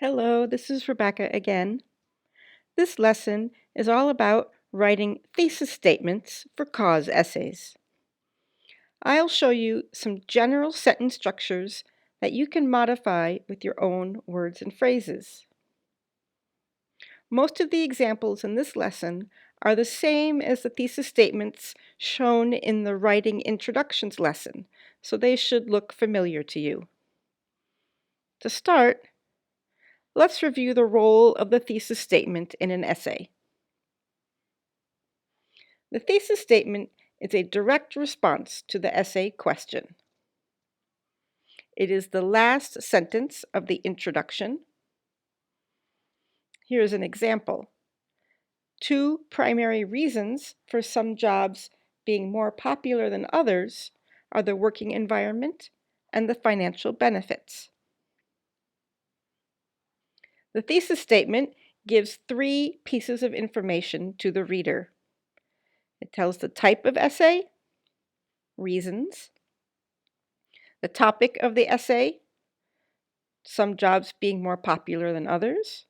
Hello, this is Rebecca again. This lesson is all about writing thesis statements for cause essays. I'll show you some general sentence structures that you can modify with your own words and phrases. Most of the examples in this lesson are the same as the thesis statements shown in the Writing Introductions lesson, so they should look familiar to you. To start, let's review the role of the thesis statement in an essay. The thesis statement is a direct response to the essay question. It is the last sentence of the introduction. Here's an example. 2 primary reasons for some jobs being more popular than others are the working environment and the financial benefits. The thesis statement gives 3 pieces of information to the reader. It tells the type of essay, reasons, the topic of the essay, some jobs being more popular than others,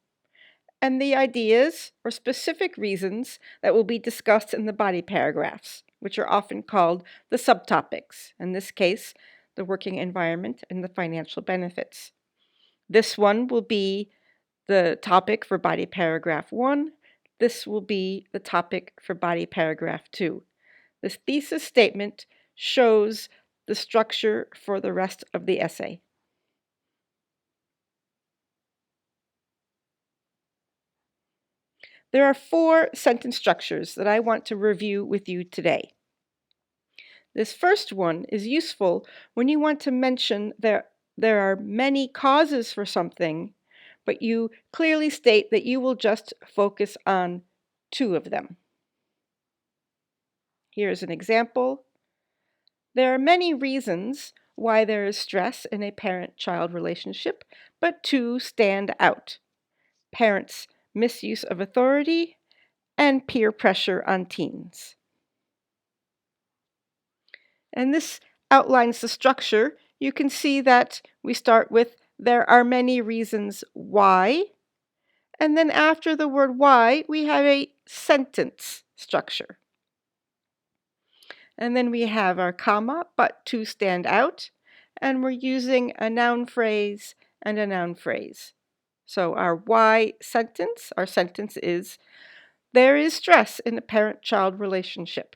and the ideas or specific reasons that will be discussed in the body paragraphs, which are often called the subtopics, in this case, the working environment and the financial benefits. This one will be the topic for body paragraph 1. This will be the topic for body paragraph 2. This thesis statement shows the structure for the rest of the essay. There are 4 sentence structures that I want to review with you today. This first one is useful when you want to mention there are many causes for something, but you clearly state that you will just focus on 2 of them. Here's an example. There are many reasons why there is stress in a parent-child relationship, but 2 stand out: parents' misuse of authority and peer pressure on teens. And this outlines the structure. You can see that we start with there are many reasons why, and then after the word why, we have a sentence structure. And then we have our comma, but 2 stand out, and we're using a noun phrase and a noun phrase. So our why sentence, our sentence is, there is stress in a parent-child relationship.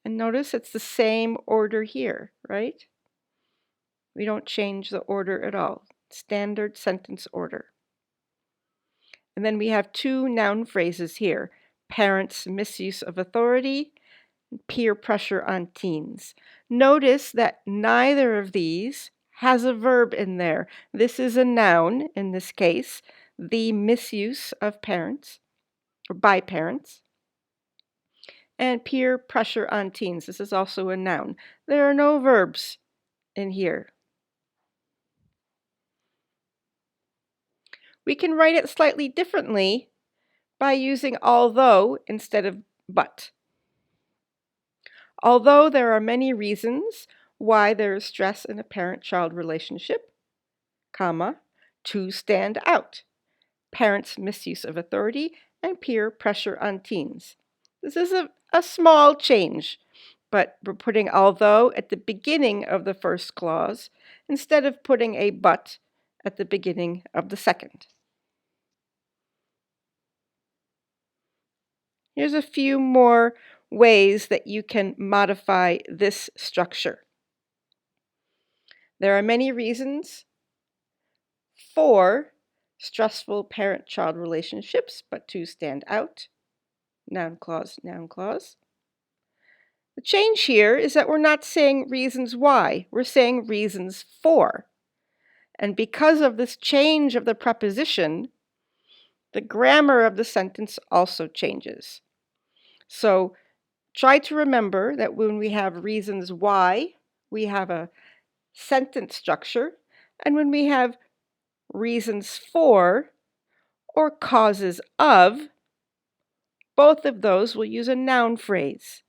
And notice it's the same order here, right? We don't change the order at all. Standard sentence order. And then we have 2 noun phrases here: parents' misuse of authority, peer pressure on teens. Notice that neither of these has a verb in there. This is a noun in this case, the misuse of parents, or by parents. And peer pressure on teens. This is also a noun. There are no verbs in here. We can write it slightly differently by using although instead of but. Although there are many reasons why there is stress in a parent-child relationship, comma, 2 stand out: parents' misuse of authority and peer pressure on teens. This is a small change, but we're putting although at the beginning of the first clause instead of putting a but at the beginning of the second. Here's a few more ways that you can modify this structure. There are many reasons for stressful parent-child relationships, but 2 stand out. Noun clause, noun clause. The change here is that we're not saying reasons why, we're saying reasons for. And because of this change of the preposition, the grammar of the sentence also changes. So try to remember that when we have reasons why, we have a sentence structure, and when we have reasons for or causes of, both of those will use a noun phrase.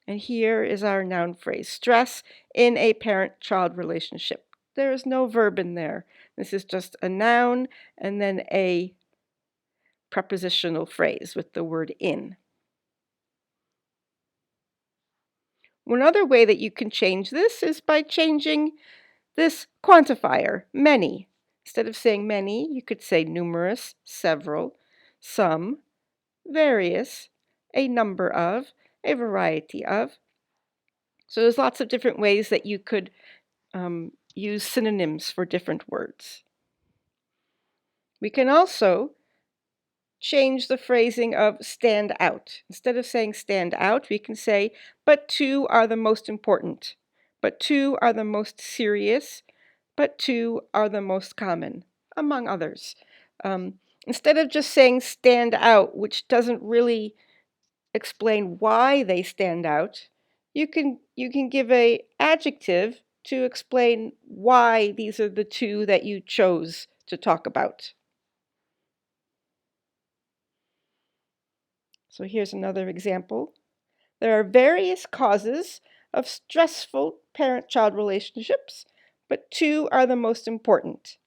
And here is our noun phrase: stress in a parent-child relationship. there is no verb in there. This is just a noun and then a prepositional phrase with the word in. One other way that you can change this is by changing this quantifier, many. Instead of saying many, you could say numerous, several, some, various, a number of, a variety of. So there's lots of different ways that you could use synonyms for different words. We can also change the phrasing of stand out. Instead of saying stand out, we can say, but two are the most important. But two are the most serious. But two are the most common, among others. Instead of just saying stand out, which doesn't really explain why they stand out, you can give an adjective to explain why these are the two that you chose to talk about. So here's another example. There are various causes of stressful parent-child relationships, but two are the most important: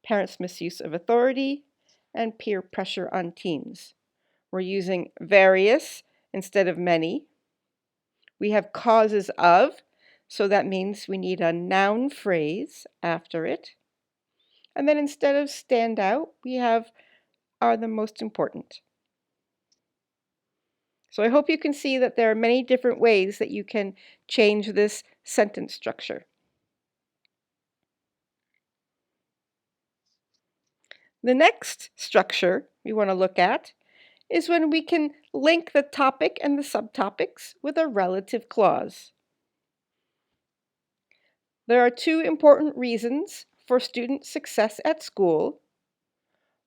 parents' misuse of authority and peer pressure on teens. We're using various instead of many. We have causes of, so that means we need a noun phrase after it. And then instead of stand out, we have are the most important. So I hope you can see that there are many different ways that you can change this sentence structure. The next structure we want to look at is when we can link the topic and the subtopics with a relative clause. There are two important reasons for student success at school,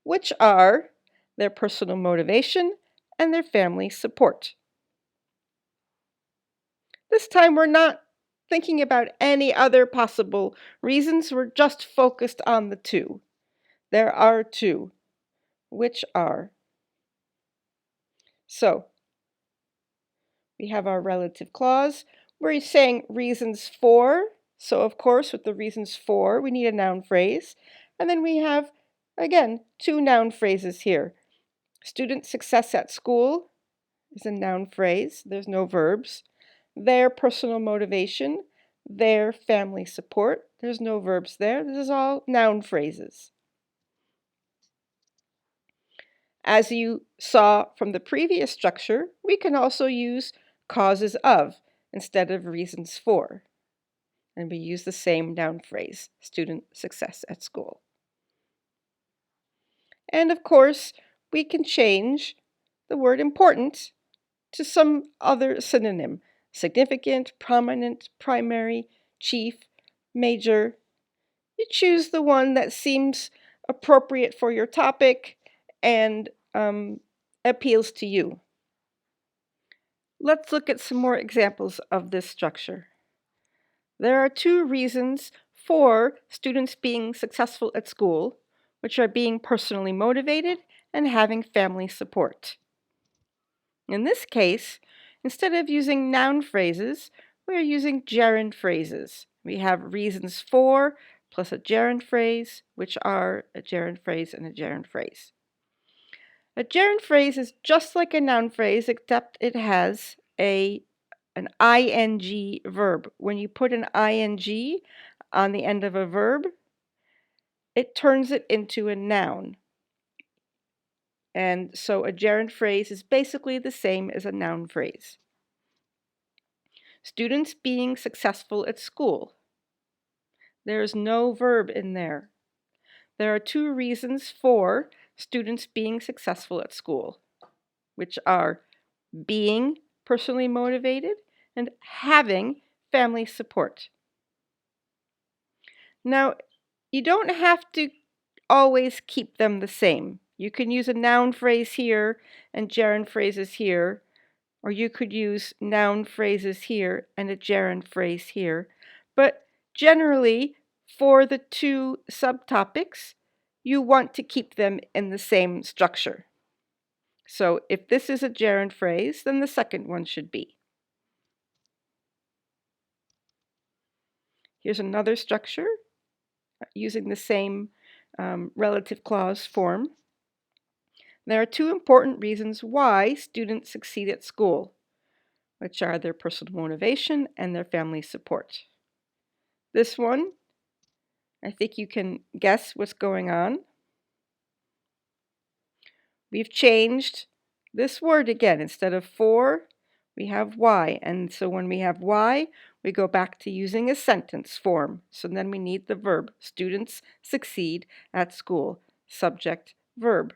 which are their personal motivation and their family support. This time we're not thinking about any other possible reasons, we're just focused on the two. There are two, which are. So, we have our relative clause. We're saying reasons for. So, of course, with the reasons for, we need a noun phrase. And then we have, again, two noun phrases here. Student success at school is a noun phrase. There's no verbs. Their personal motivation, their family support. There's no verbs there. This is all noun phrases. As you saw from the previous structure, we can also use causes of instead of reasons for. And we use the same noun phrase, student success at school. And of course, we can change the word important to some other synonym: significant, prominent, primary, chief, major. You choose the one that seems appropriate for your topic and appeals to you. Let's look at some more examples of this structure. There are two reasons for students being successful at school, which are being personally motivated and having family support. In this case, instead of using noun phrases, we are using gerund phrases. We have reasons for plus a gerund phrase, which are a gerund phrase and a gerund phrase. A gerund phrase is just like a noun phrase, except it has an ing verb. When you put an ing on the end of a verb, it turns it into a noun. And so a gerund phrase is basically the same as a noun phrase. Students being successful at school. There is no verb in there. There are two reasons for students being successful at school, which are being personally motivated and having family support. Now, you don't have to always keep them the same. You can use a noun phrase here and gerund phrases here, or you could use noun phrases here and a gerund phrase here. But generally, for the two subtopics, you want to keep them in the same structure. So if this is a gerund phrase, then the second one should be. Here's another structure. using the same relative clause form. There are two important reasons why students succeed at school, which are their personal motivation and their family support. This one, I think you can guess what's going on. We've changed this word again. Instead of for, we have why. And so when we have why, we go back to using a sentence form. So then we need the verb. Students succeed at school. Subject, verb.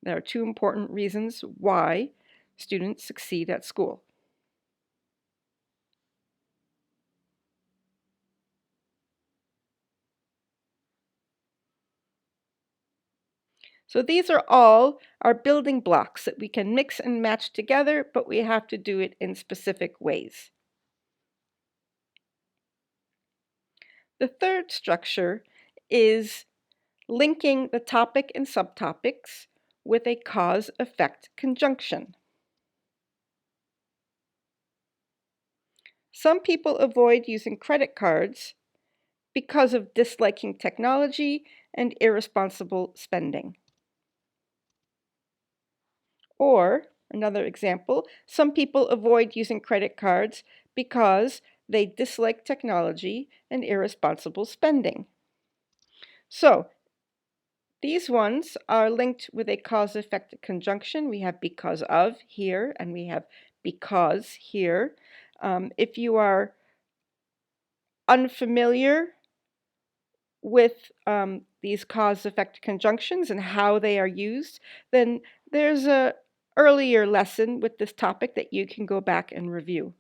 There are two important reasons why students succeed at school. So these are all our building blocks that we can mix and match together, but we have to do it in specific ways. The third structure is linking the topic and subtopics with a cause-effect conjunction. Some people avoid using credit cards because of disliking technology and irresponsible spending. Or, another example, some people avoid using credit cards because they dislike technology and irresponsible spending. So, these ones are linked with a cause-effect conjunction. We have because of here, and we have because here. If you are unfamiliar with these cause-effect conjunctions and how they are used, then there's a earlier lesson with this topic that you can go back and review.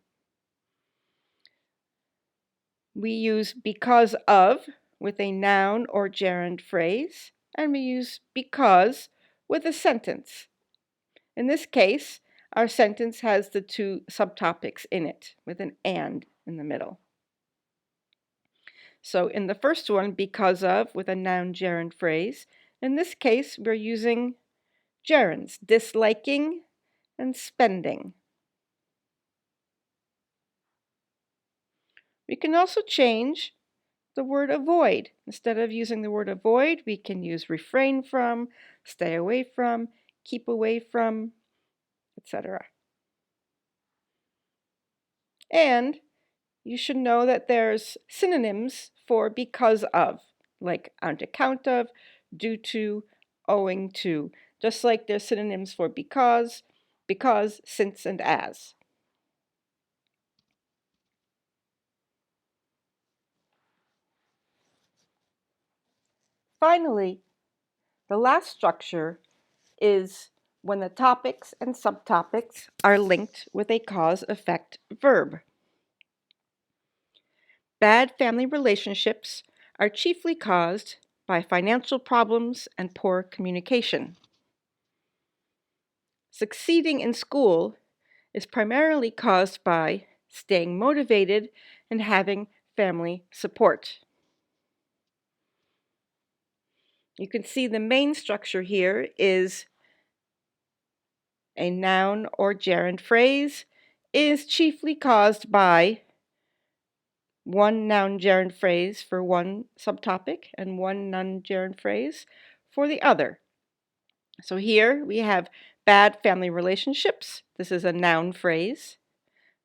We use because of with a noun or gerund phrase, and we use because with a sentence. In this case, our sentence has the two subtopics in it with an and in the middle. So in the first one, because of with a noun gerund phrase, in this case, we're using gerunds, disliking and spending. We can also change the word avoid. Instead of using the word avoid, we can use refrain from, stay away from, keep away from, etc. And you should know that there's synonyms for because of, like on account of, due to, owing to, just like there's synonyms for because, since, and as. Finally, the last structure is when the topics and subtopics are linked with a cause-effect verb. Bad family relationships are chiefly caused by financial problems and poor communication. Succeeding in school is primarily caused by staying motivated and having family support. You can see the main structure here is a noun or gerund phrase is chiefly caused by one noun gerund phrase for one subtopic and one noun gerund phrase for the other. So here we have bad family relationships. This is a noun phrase.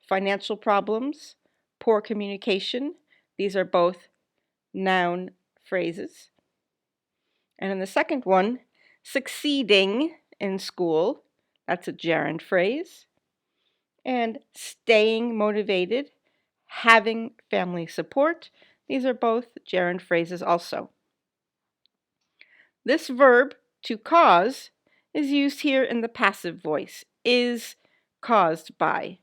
Financial problems, poor communication. These are both noun phrases. And in the second one, succeeding in school. That's a gerund phrase. And staying motivated, having family support. These are both gerund phrases also. This verb, to cause, is used here in the passive voice, is caused by,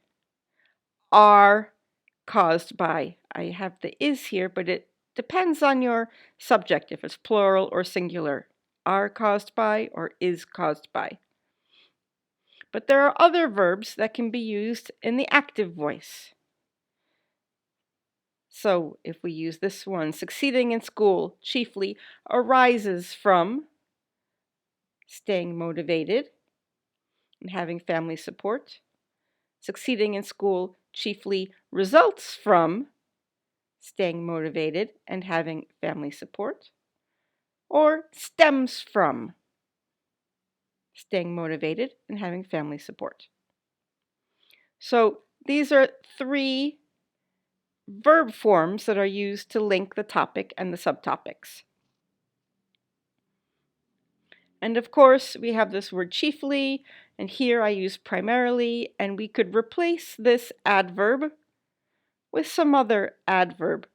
are caused by. I have the is here, but it depends on your subject, if it's plural or singular, are caused by or is caused by. But there are other verbs that can be used in the active voice. So if we use this one, succeeding in school chiefly arises from staying motivated and having family support. Succeeding in school chiefly results from staying motivated and having family support. or stems from staying motivated and having family support. So these are 3 verb forms that are used to link the topic and the subtopics. And of course, we have this word chiefly, and here I use primarily, and we could replace this adverb with some other adverb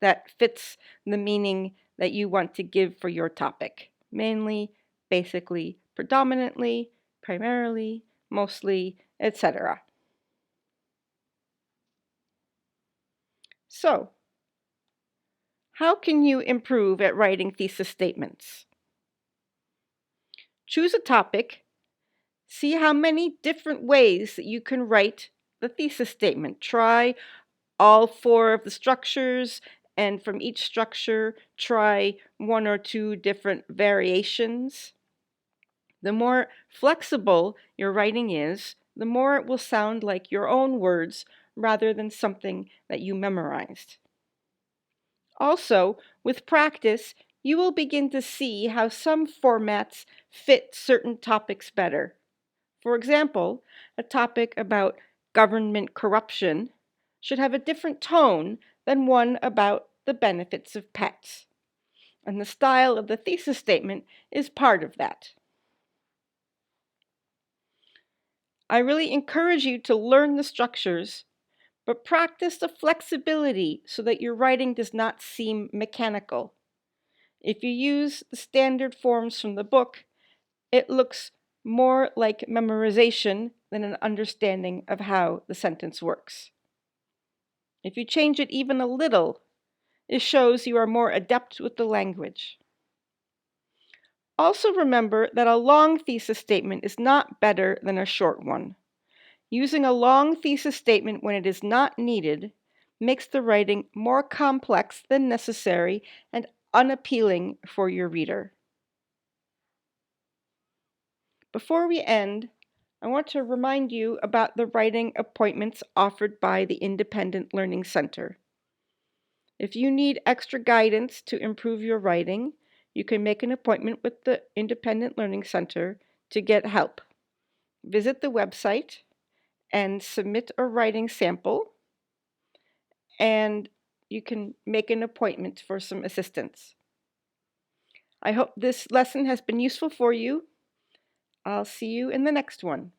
that fits the meaning that you want to give for your topic. Mainly, basically, predominantly, primarily, mostly, etc. So, how can you improve at writing thesis statements? Choose a topic, see how many different ways that you can write the thesis statement. Try all 4 of the structures, and from each structure, try 1 or 2 different variations. The more flexible your writing is, the more it will sound like your own words rather than something that you memorized. Also, with practice, you will begin to see how some formats fit certain topics better. For example, a topic about government corruption should have a different tone than one about the benefits of pets. And the style of the thesis statement is part of that. I really encourage you to learn the structures, but practice the flexibility so that your writing does not seem mechanical. If you use the standard forms from the book, it looks more like memorization than an understanding of how the sentence works. If you change it even a little, it shows you are more adept with the language. Also remember that a long thesis statement is not better than a short one. Using a long thesis statement when it is not needed makes the writing more complex than necessary and unappealing for your reader. Before we end, I want to remind you about the writing appointments offered by the Independent Learning Center. If you need extra guidance to improve your writing, you can make an appointment with the Independent Learning Center to get help. Visit the website and submit a writing sample, and you can make an appointment for some assistance. I hope this lesson has been useful for you. I'll see you in the next one.